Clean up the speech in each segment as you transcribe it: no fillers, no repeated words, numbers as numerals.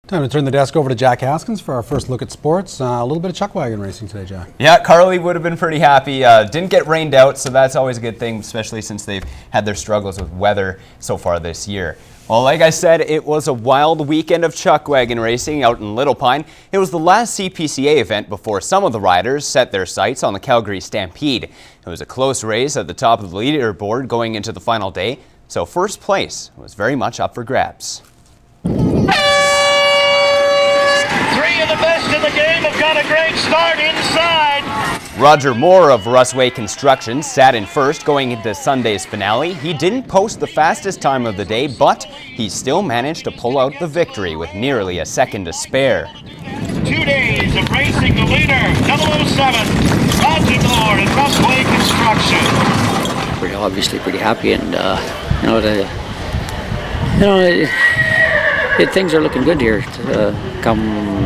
Time to turn the desk over to Jack Haskins for our first look at sports. A little bit of chuck wagon racing today, Jack. Yeah, Carly would have been pretty happy. Didn't get rained out, so that's always a good thing, especially since they've had their struggles with weather so far this year. Well, like I said, it was a wild weekend of chuck wagon racing out in Little Pine. It was the last CPCA event before some of the riders set their sights on the Calgary Stampede. It was a close race at the top of the leaderboard going into the final day, so first place was very much up for grabs. The best in the game have got a great start inside. Roger Moore of Russway Construction sat in first going into Sunday's finale. He didn't post the fastest time of the day, but he still managed to pull out the victory with nearly a second to spare. 2 days of racing, the leader, 007, Roger Moore at Russway Construction. We're obviously pretty happy, and things are looking good here. Come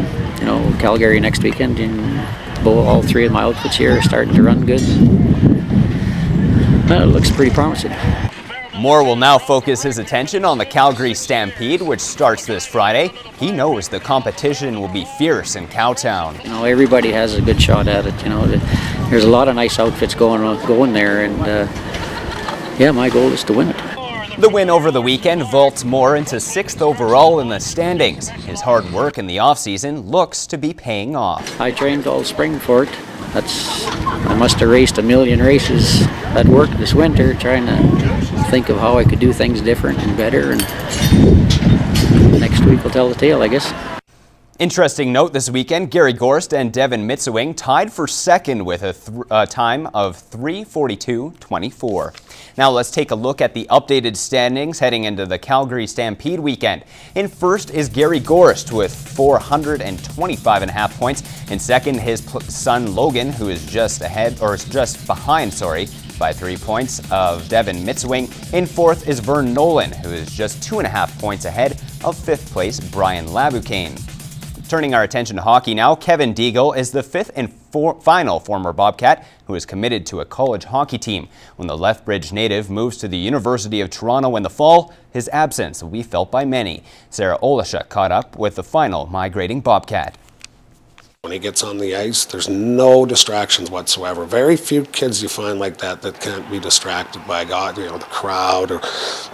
Calgary next weekend, and all three of my outfits here are starting to run good. It looks pretty promising. Moore will now focus his attention on the Calgary Stampede, which starts this Friday. He knows the competition will be fierce in Cowtown. Everybody has a good shot at it. There's a lot of nice outfits going there, and my goal is to win it. The win over the weekend vaults Moore into 6th overall in the standings. His hard work in the offseason looks to be paying off. I trained all spring for it. I must have raced 1 million races at work this winter, trying to think of how I could do things different and better, and next week will tell the tale, I guess. Interesting note this weekend, Gary Gorst and Devin Mitsewing tied for second with a time of 3:42.24. Now let's take a look at the updated standings heading into the Calgary Stampede weekend. In first is Gary Gorst with 425.5 points. In second, his son Logan, who is just behind, by 3 points of Devin Mitsewing. In fourth is Vern Nolan, who is just 2.5 points ahead of 5th place Brian Laboucaine. Turning our attention to hockey now, Kevin Deagle is the 5th and final former Bobcat who is committed to a college hockey team. When the Lethbridge native moves to the University of Toronto in the fall, his absence will be felt by many. Sarah Olashuk caught up with the final migrating Bobcat. When he gets on the ice, there's no distractions whatsoever. Very few kids you find like that can't be distracted by the crowd, or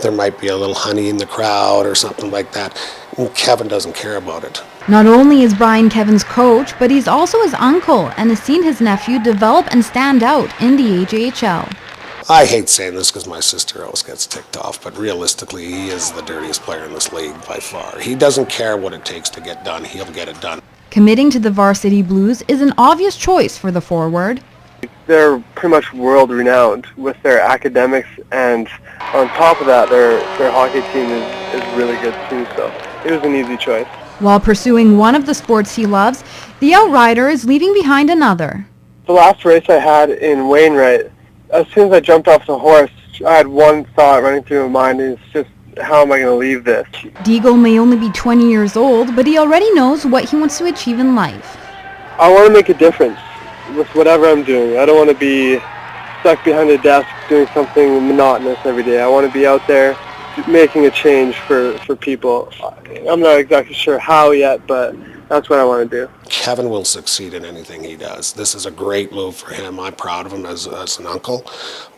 there might be a little honey in the crowd or something like that. And Kevin doesn't care about it. Not only is Brian Kevin's coach, but he's also his uncle and has seen his nephew develop and stand out in the AJHL. I hate saying this because my sister always gets ticked off, but realistically, he is the dirtiest player in this league by far. He doesn't care what it takes to get done. He'll get it done. Committing to the Varsity Blues is an obvious choice for the forward. They're pretty much world-renowned with their academics, and on top of that, their hockey team is really good too, so it was an easy choice. While pursuing one of the sports he loves, the outrider is leaving behind another. The last race I had in Wainwright, as soon as I jumped off the horse, I had one thought running through my mind, and it's just, how am I going to leave this? Deagle may only be 20 years old, but he already knows what he wants to achieve in life. I want to make a difference with whatever I'm doing. I don't want to be stuck behind a desk doing something monotonous every day. I want to be out there making a change for people. I'm not exactly sure how yet, but that's what I want to do. Kevin will succeed in anything he does. This is a great move for him. I'm proud of him as an uncle,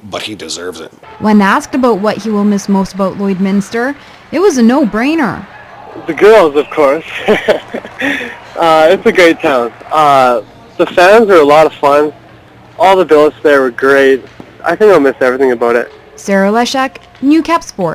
but he deserves it. When asked about what he will miss most about Lloydminster, it was a no-brainer. The girls, of course. It's a great town. The fans are a lot of fun. All the billets there were great. I think I'll miss everything about it. Sarah Leshek, New Cap Sport.